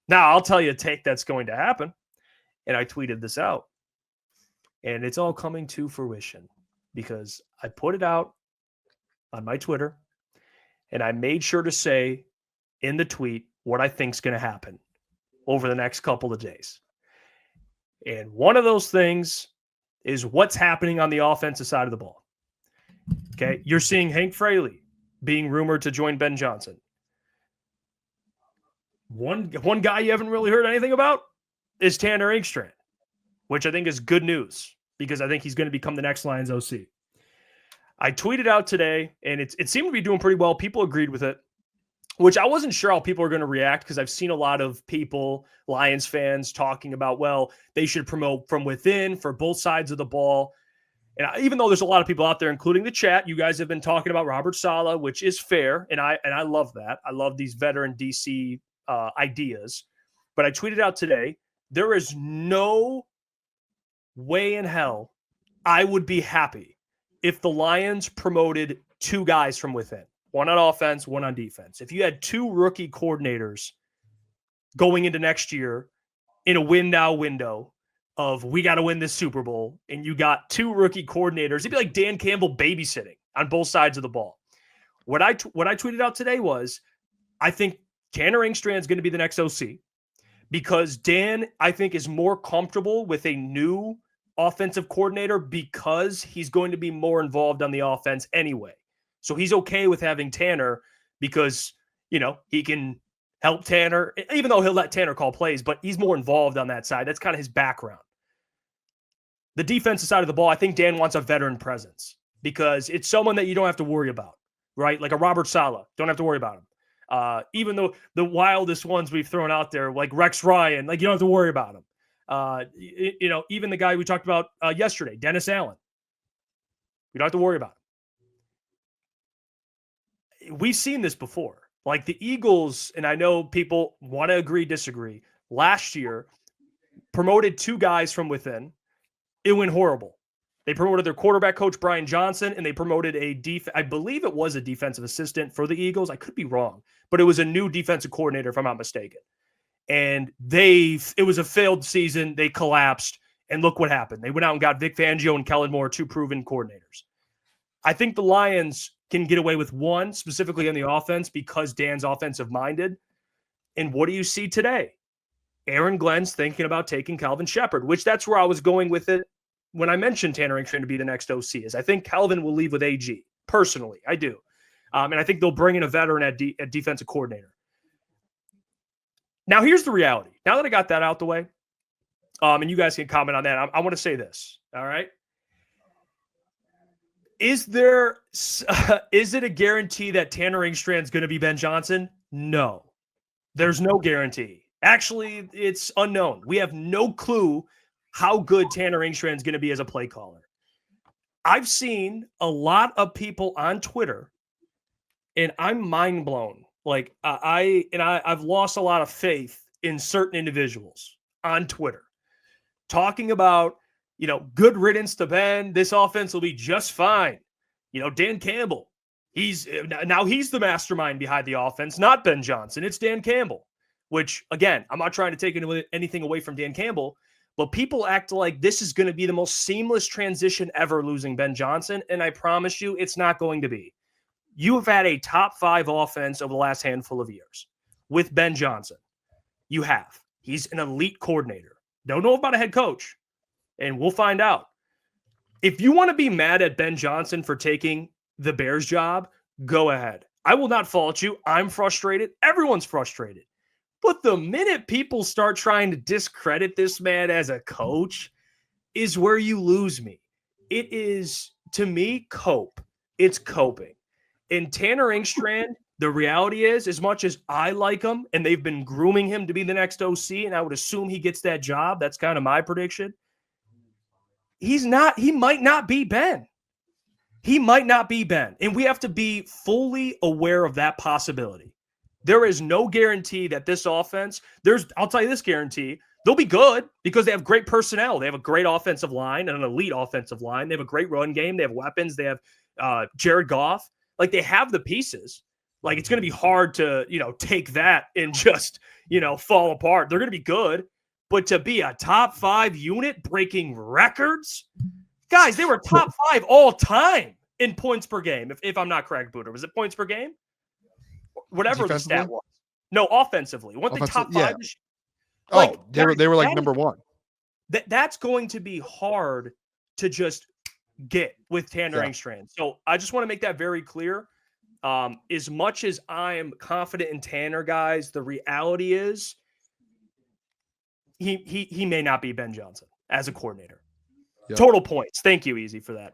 Now, I'll tell you a take that's going to happen. And I tweeted this out. And it's all coming to fruition because I put it out on my Twitter and I made sure to say in the tweet what I think is going to happen over the next couple of days. And one of those things is what's happening on the offensive side of the ball. Okay, you're seeing Hank Fraley being rumored to join Ben Johnson. One guy you haven't really heard anything about is Tanner Engstrand, which I think is good news because I think he's going to become the next Lions OC. I tweeted out today, and it seemed to be doing pretty well. People agreed with it, which I wasn't sure how people are going to react because I've seen a lot of people, Lions fans, talking about, well, they should promote from within for both sides of the ball. And even though there's a lot of people out there, including the chat, you guys have been talking about Robert Saleh, which is fair, and I love that. I love these veteran DC ideas. But I tweeted out today, there is no way in hell I would be happy if the Lions promoted two guys from within, one on offense, one on defense. If you had two rookie coordinators going into next year in a win now window of we got to win this Super Bowl, and you got two rookie coordinators, it'd be like Dan Campbell babysitting on both sides of the ball. What I tweeted out today was I think Tanner Engstrand is going to be the next OC because Dan, I think, is more comfortable with a new offensive coordinator because he's going to be more involved on the offense anyway. So he's okay with having Tanner because, he can help Tanner, even though he'll let Tanner call plays, but he's more involved on that side. That's kind of his background. The defensive side of the ball, I think Dan wants a veteran presence because it's someone that you don't have to worry about, right? Like a Robert Saleh, don't have to worry about him. Even though the wildest ones we've thrown out there, like Rex Ryan, like you don't have to worry about him. Even the guy we talked about yesterday, Dennis Allen, we don't have to worry about him. We've seen this before. Like the Eagles, and I know people want to agree, disagree, last year promoted two guys from within. It went horrible. They promoted their quarterback coach, Brian Johnson, and they promoted I believe it was a defensive assistant for the Eagles. I could be wrong, but it was a new defensive coordinator, if I'm not mistaken. And it was a failed season. They collapsed, and look what happened. They went out and got Vic Fangio and Kellen Moore, two proven coordinators. I think the Lions can get away with one, specifically on the offense, because Dan's offensive-minded. And what do you see today? Aaron Glenn's thinking about taking Calvin Shepard, which that's where I was going with it when I mentioned Tanner Engstrand to be the next OC. Is I think Calvin will leave with AG. Personally, I do. And I think they'll bring in a veteran at defensive coordinator. Now, here's the reality. Now that I got that out the way, and you guys can comment on that, I want to say this, all right? Is it a guarantee that Tanner Engstrand is going to be Ben Johnson? No. There's no guarantee. Actually, it's unknown. We have no clue how good Tanner Engstrand is going to be as a play caller. I've seen a lot of people on Twitter, and I'm mind blown. Like I've lost a lot of faith in certain individuals on Twitter talking about, good riddance to Ben. This offense will be just fine. Dan Campbell, he's the mastermind behind the offense, not Ben Johnson. It's Dan Campbell, which again, I'm not trying to take anything away from Dan Campbell, but people act like this is going to be the most seamless transition ever losing Ben Johnson. And I promise you, it's not going to be. You have had a top 5 offense over the last handful of years with Ben Johnson. You have. He's an elite coordinator. Don't know about a head coach, and we'll find out. If you want to be mad at Ben Johnson for taking the Bears job, go ahead. I will not fault you. I'm frustrated. Everyone's frustrated. But the minute people start trying to discredit this man as a coach is where you lose me. It is, to me, cope. It's coping. And Tanner Engstrand, the reality is, as much as I like him, and they've been grooming him to be the next OC, and I would assume he gets that job. That's kind of my prediction. He might not be Ben. He might not be Ben. And we have to be fully aware of that possibility. There is no guarantee that this offense, I'll tell you this guarantee, they'll be good because they have great personnel. They have a great offensive line and an elite offensive line. They have a great run game. They have weapons. They have Jared Goff. Like, they have the pieces. Like, it's going to be hard to, take that and just, fall apart. They're going to be good, but to be a top 5 unit breaking records, guys, they were top 5 all time in points per game. If I'm not correct, Booner, was it points per game? Whatever the stat was. No, offensively. Weren't they top 5? Yeah. They were like number 1. That's going to be hard to just get with Tanner Engstrand. So I just want to make that very clear. As much as I am confident in Tanner, guys, the reality is he may not be Ben Johnson as a coordinator. Yep. Total points. Thank you, Easy, for that.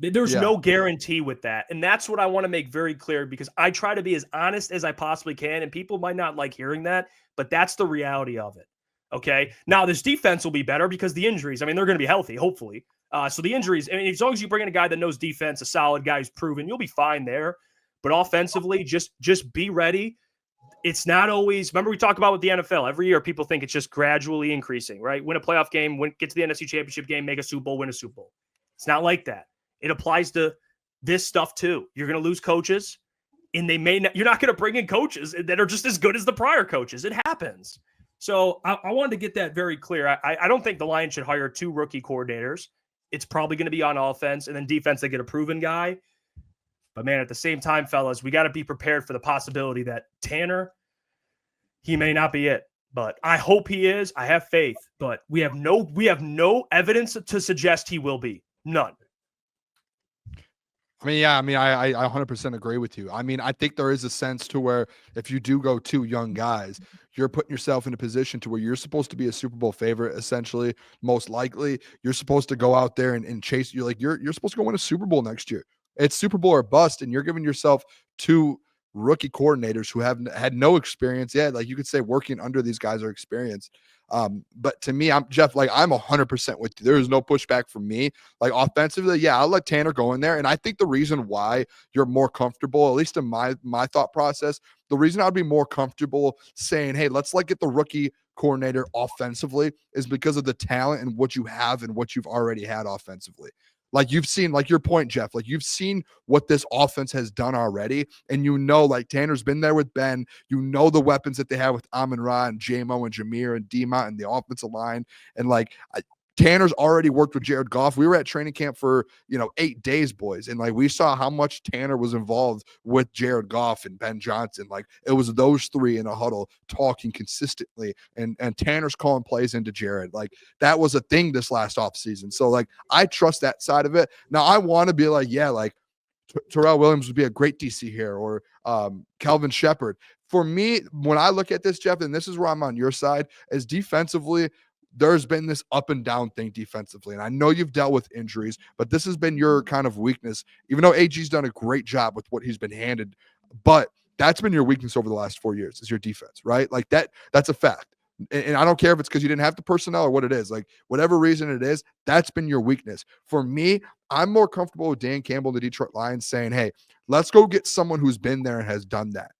There's no guarantee with that. And that's what I want to make very clear, because I try to be as honest as I possibly can, and people might not like hearing that, but that's the reality of it. Okay. Now this defense will be better because the injuries, they're going to be healthy, hopefully. So the injuries, as long as you bring in a guy that knows defense, a solid guy who's proven, you'll be fine there. But offensively, just be ready. It's not always, remember we talk about with the NFL, every year people think it's just gradually increasing, right? Win a playoff game, get to the NFC Championship game, make a Super Bowl, win a Super Bowl. It's not like that. It applies to this stuff too. You're going to lose coaches, and you're not going to bring in coaches that are just as good as the prior coaches. It happens. So I wanted to get that very clear. I don't think the Lions should hire 2 rookie coordinators. It's probably going to be on offense, and then defense, they get a proven guy. But man, at the same time, fellas, we got to be prepared for the possibility that Tanner, he may not be it. But I hope he is. I have faith. But we have no evidence to suggest he will be. None. I 100% agree with you. I think there is a sense to where if you do go 2 young guys, you're putting yourself in a position to where you're supposed to be a Super Bowl favorite, essentially, most likely. You're supposed to go out there and chase. You're supposed to go win a Super Bowl next year. It's Super Bowl or bust, and you're giving yourself 2 rookie coordinators who have had no experience yet. Like you could say working under these guys are experienced. But to me, I'm 100% with you. There is no pushback from me. Like offensively, I'll let Tanner go in there. And I think the reason why you're more comfortable, at least in my thought process, the reason I'd be more comfortable saying, hey, let's get the rookie coordinator offensively is because of the talent and what you have and what you've already had offensively. Like you've seen, like your point, Jeff, like you've seen what this offense has done already. And like Tanner's been there with Ben, the weapons that they have with Amon-Ra and J-Mo and Jameer and D-Mont and the offensive line. And Tanner's already worked with Jared Goff. We were at training camp for, 8 days, boys. And we saw how much Tanner was involved with Jared Goff and Ben Johnson. It was those 3 in a huddle talking consistently, and Tanner's calling plays into Jared. That was a thing this last offseason. So I trust that side of it. Now I want to be Terrell Williams would be a great DC here, or Kelvin Shepard. For me, when I look at this, Jeff, and this is where I'm on your side, is defensively, there's been this up and down thing defensively. And I know you've dealt with injuries, but this has been your kind of weakness, even though AG's done a great job with what he's been handed. But that's been your weakness over the last 4 years, is your defense, right? That's a fact. And I don't care if it's because you didn't have the personnel or what it is. Whatever reason it is, that's been your weakness. For me, I'm more comfortable with Dan Campbell and the Detroit Lions saying, hey, let's go get someone who's been there and has done that,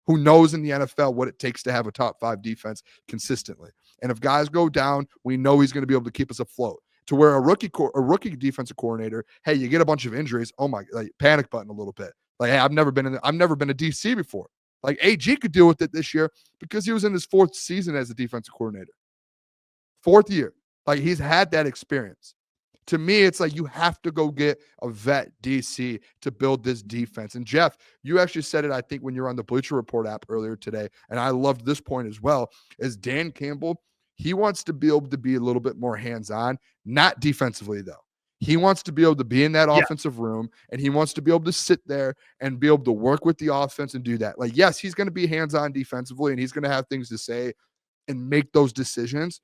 who knows in the NFL what it takes to have a top 5 defense consistently. And if guys go down, we know he's going to be able to keep us afloat. To where a rookie defensive coordinator, hey, you get a bunch of injuries, oh my, panic button a little bit. Hey, I've never been a DC before. AG could deal with it this year because he was in his 4th season as a defensive coordinator. 4th year. He's had that experience. To me, it's you have to go get a vet DC to build this defense. And Jeff, you actually said it, I think, when you were on the Bleacher Report app earlier today, and I loved this point as well, is Dan Campbell, he wants to be able to be a little bit more hands-on, not defensively, though. He wants to be able to be in that offensive room, and he wants to be able to sit there and be able to work with the offense and do that. Yes, he's going to be hands-on defensively, and he's going to have things to say and make those decisions.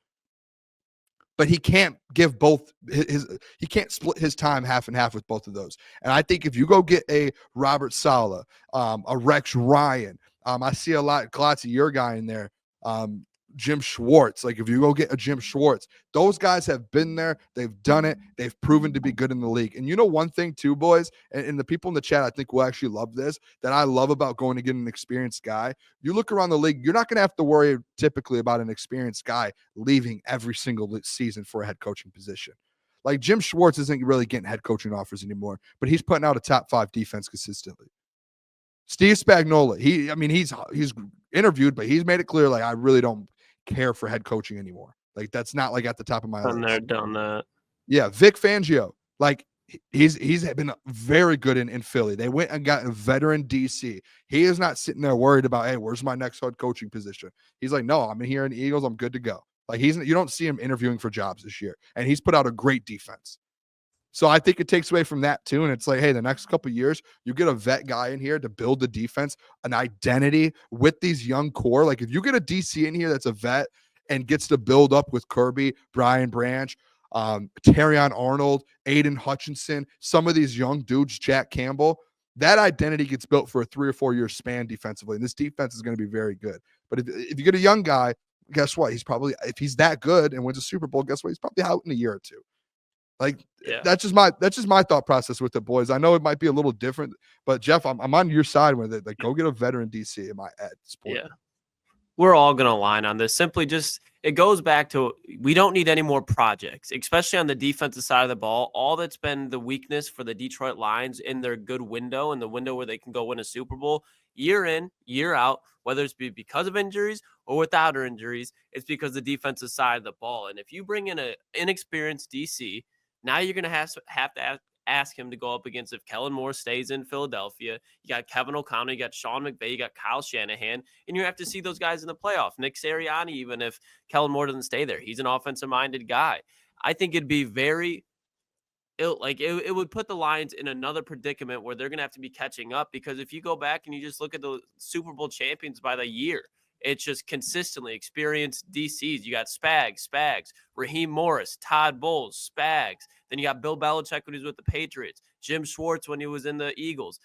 But he can't give both he can't split his time half and half with both of those. And I think if you go get a Robert Saleh, a Rex Ryan, I see a lot, Klotz, your guy in there, Jim Schwartz. If you go get a Jim Schwartz, those guys have been there. They've done it. They've proven to be good in the league. And one thing too, boys, and the people in the chat, I think will actually love this, that I love about going to get an experienced guy. You look around the league, you're not going to have to worry typically about an experienced guy leaving every single season for a head coaching position. Jim Schwartz isn't really getting head coaching offers anymore, but he's putting out a top 5 defense consistently. Steve Spagnuolo, he's interviewed, but he's made it clear, like, I really don't care for head coaching anymore. Like, that's not like at the top of my list. Been there, done that. Yeah, Vic Fangio, like, he's been very good in Philly. They went and got a veteran DC. He is not sitting there worried about, hey, where's my next head coaching position? He's like, no, I'm here in the Eagles. I'm good to go. Like, you don't see him interviewing for jobs this year, and he's put out a great defense. So I think it takes away from that too. And it's like, hey, the next couple of years, you get a vet guy in here to build the defense, an identity with these young core. Like, if you get a DC in here that's a vet and gets to build up with Kirby, Brian Branch, Terrion Arnold, Aiden Hutchinson, some of these young dudes, Jack Campbell, that identity gets built for a 3 or 4 year span defensively. And this defense is going to be very good. But if you get a young guy, guess what? If he's that good and wins a Super Bowl, guess what? He's probably out in a year or two. Like, that's just my thought process with the boys. I know it might be a little different, but Jeff, I'm on your side with it. Like, go get a veteran DC at this point. Yeah. We're all going to align on this. Simply just, it goes back to, we don't need any more projects, especially on the defensive side of the ball. All that's been the weakness for the Detroit Lions in their good window, in the window where they can go win a Super Bowl year in, year out, whether it's because of injuries or without injuries, it's because the defensive side of the ball. And if you bring in an inexperienced DC, now you're going to have to ask him to go up against, if Kellen Moore stays in Philadelphia, you got Kevin O'Connell, you got Sean McVay, you got Kyle Shanahan, and you have to see those guys in the playoff. Nick Sirianni, even if Kellen Moore doesn't stay there, he's an offensive-minded guy. I think it'd be it would put the Lions in another predicament where they're going to have to be catching up, because if you go back and you just look at the Super Bowl champions by the year, it's just consistently experienced DCs. You got Spags, Raheem Morris, Todd Bowles, Spags. Then you got Bill Belichick when he was with the Patriots, Jim Schwartz when he was in the Eagles,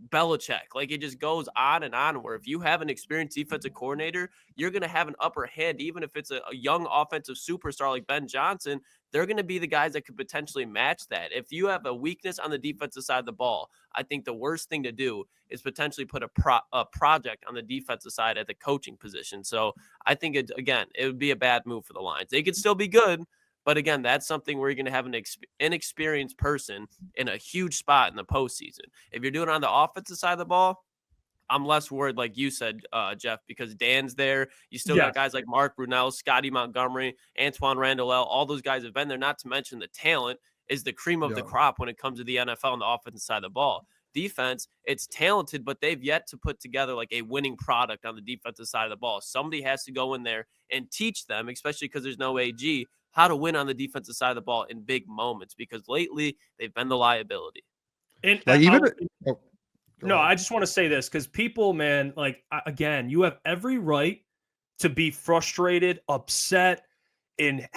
Belichick. Like, it just goes on and on, where if you have an experienced defensive coordinator, you're going to have an upper hand. Even if it's a young offensive superstar like Ben Johnson, they're going to be the guys that could potentially match that. If you have a weakness on the defensive side of the ball, I think the worst thing to do is potentially put a project on the defensive side at the coaching position. So I think, it would be a bad move for the Lions. They could still be good, but again, that's something where you're going to have an inexperienced person in a huge spot in the postseason. If you're doing it on the offensive side of the ball, I'm less worried, like you said, Jeff, because Dan's there. You still got guys like Mark Brunell, Scotty Montgomery, Antoine Randall. All those guys have been there, not to mention the talent is the cream of the crop when it comes to the NFL on the offensive side of the ball. Defense, it's talented, but they've yet to put together like a winning product on the defensive side of the ball. Somebody has to go in there and teach them, especially because there's no AG, how to win on the defensive side of the ball in big moments, because lately they've been the liability. And like, I just want to say this, because people, man, like, again, you have every right to be frustrated, upset, and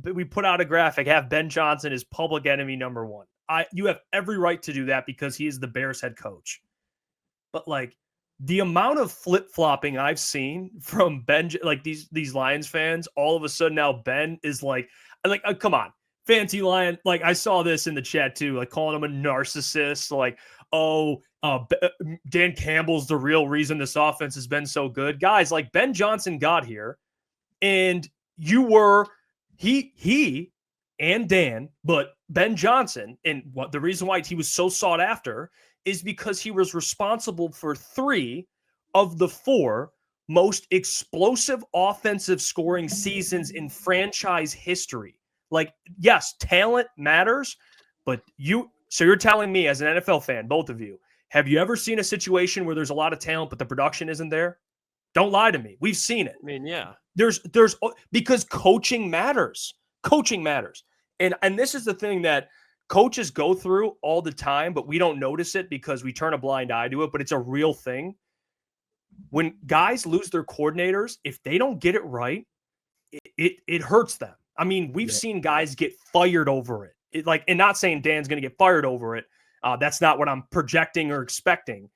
we put out a graphic, have Ben Johnson as public enemy number one. You have every right to do that because he is the Bears head coach. But, like, the amount of flip-flopping I've seen from Ben, like these Lions fans, all of a sudden now Ben is like, come on, Fancy Lion. Like, I saw this in the chat too, like calling him a narcissist, like, Dan Campbell's the real reason this offense has been so good. Guys, like, Ben Johnson got here and he and Dan, but Ben Johnson, and what the reason why he was so sought after is because he was responsible for 3 of the 4 most explosive offensive scoring seasons in franchise history. Like, yes, talent matters, but so you're telling me, as an NFL fan, both of you, have you ever seen a situation where there's a lot of talent, but the production isn't there? Don't lie to me. We've seen it. I mean, yeah. There's because coaching matters. Coaching matters. And this is the thing that coaches go through all the time, but we don't notice it because we turn a blind eye to it, but it's a real thing. When guys lose their coordinators, if they don't get it right, it hurts them. I mean, we've seen guys get fired over it. And not saying Dan's going to get fired over it. That's not what I'm projecting or expecting,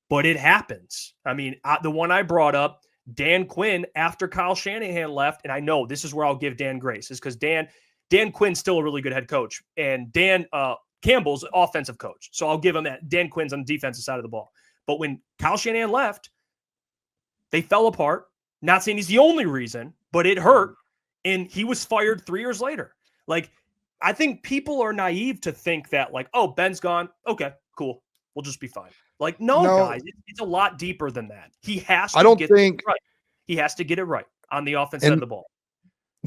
but it happens. I mean, the one I brought up, Dan Quinn, after Kyle Shanahan left, and I know this is where I'll give Dan grace, is because Dan Quinn's still a really good head coach, and Dan Campbell's an offensive coach. So I'll give him that. Dan Quinn's on the defensive side of the ball. But when Kyle Shanahan left, they fell apart. Not saying he's the only reason, but it hurt. And he was fired 3 years later. Like, I think people are naive to think that, like, oh, Ben's gone. Okay, cool. We'll just be fine. Like, no, No. guys, it's a lot deeper than that. He has to I don't get think- it right. He has to get it right on the offense side of And- the ball.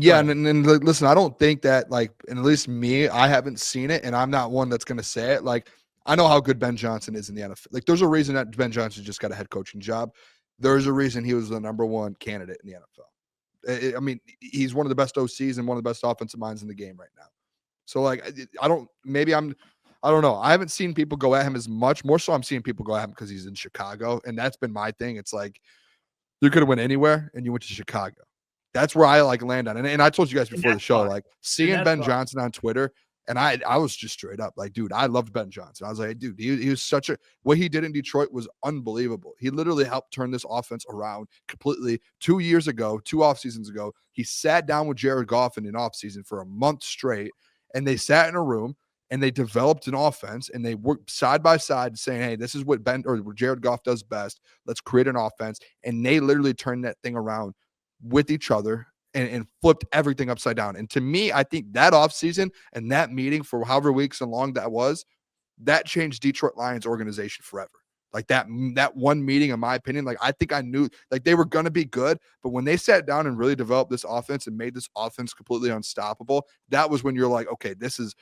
Yeah, ahead. and listen, I don't think that, like, and at least me, I haven't seen it, and I'm not one that's going to say it. Like, I know how good Ben Johnson is in the NFL. Like, there's a reason that Ben Johnson just got a head coaching job. There's a reason he was the #1 candidate in the NFL. I mean, he's one of the best OCs and one of the best offensive minds in the game right now. So, like, I don't know. I haven't seen people go at him as much. More so, I'm seeing people go at him because he's in Chicago, and that's been my thing. It's like, you could have went anywhere, and you went to Chicago. That's where I like land on. And I told you guys before the show, fine. like, seeing that's Ben fine. Johnson on Twitter, and I was just straight up like, dude, I loved Ben Johnson. I was like, dude, he was what he did in Detroit was unbelievable. He literally helped turn this offense around completely. 2 years ago, 2 off seasons ago, he sat down with Jared Goff in an off season for a month straight, and they sat in a room and they developed an offense, and they worked side by side saying, hey, this is what Jared Goff does best. Let's create an offense. And they literally turned that thing around with each other and flipped everything upside down. And to me, I think that offseason and that meeting for however weeks and long that was, that changed Detroit Lions organization forever. Like that one meeting, in my opinion, like, I think I knew like they were going to be good, but when they sat down and really developed this offense and made this offense completely unstoppable, that was when you're like, okay, this is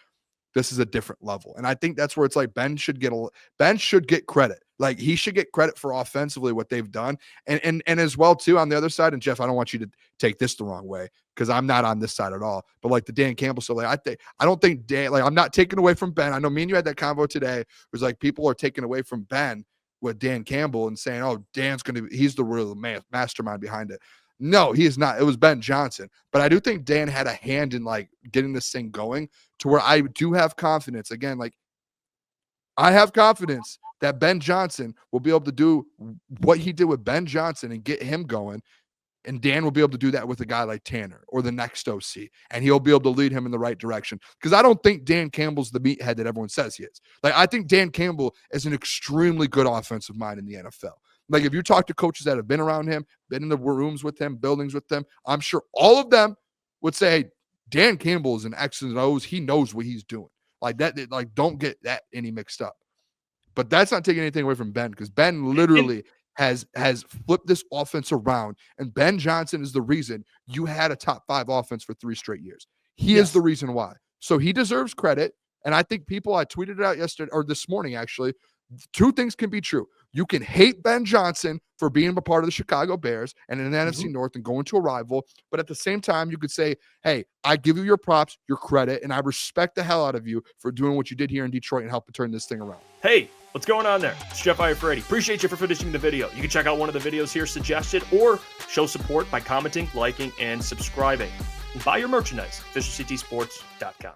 a different level. And I think that's where it's like Ben should get credit. Like, he should get credit for offensively what they've done. And as well too on the other side. And Jeff, I don't want you to take this the wrong way, because I'm not on this side at all. But like the Dan Campbell stuff, like, I don't think Dan, like, I'm not taking away from Ben. I know me and you had that convo today. It was like people are taking away from Ben with Dan Campbell and saying, oh, he's the real mastermind behind it. No, he is not. It was Ben Johnson. But I do think Dan had a hand in like getting this thing going to where I do have confidence. Again, like, I have confidence that Ben Johnson will be able to do what he did with Ben Johnson and get him going. And Dan will be able to do that with a guy like Tanner or the next OC. And he'll be able to lead him in the right direction. Because I don't think Dan Campbell's the meathead that everyone says he is. Like, I think Dan Campbell is an extremely good offensive mind in the NFL. Like, if you talk to coaches that have been around him, been in the rooms with him, buildings with them, I'm sure all of them would say, hey, Dan Campbell is an X's and O's. He knows what he's doing. Like that, like, don't get that any mixed up. But that's not taking anything away from Ben, because Ben literally has flipped this offense around, and Ben Johnson is the reason you had a top 5 offense for 3 straight years. He is the reason why. So he deserves credit. And I think I tweeted it out yesterday or this morning, actually. 2 things can be true. You can hate Ben Johnson for being a part of the Chicago Bears and in the NFC North and going to a rival. But at the same time, you could say, hey, I give you your props, your credit, and I respect the hell out of you for doing what you did here in Detroit and helping turn this thing around. Hey, what's going on there? It's Jeff Iafrate. Appreciate you for finishing the video. You can check out one of the videos here suggested, or show support by commenting, liking, and subscribing. And buy your merchandise, officialctsports.com.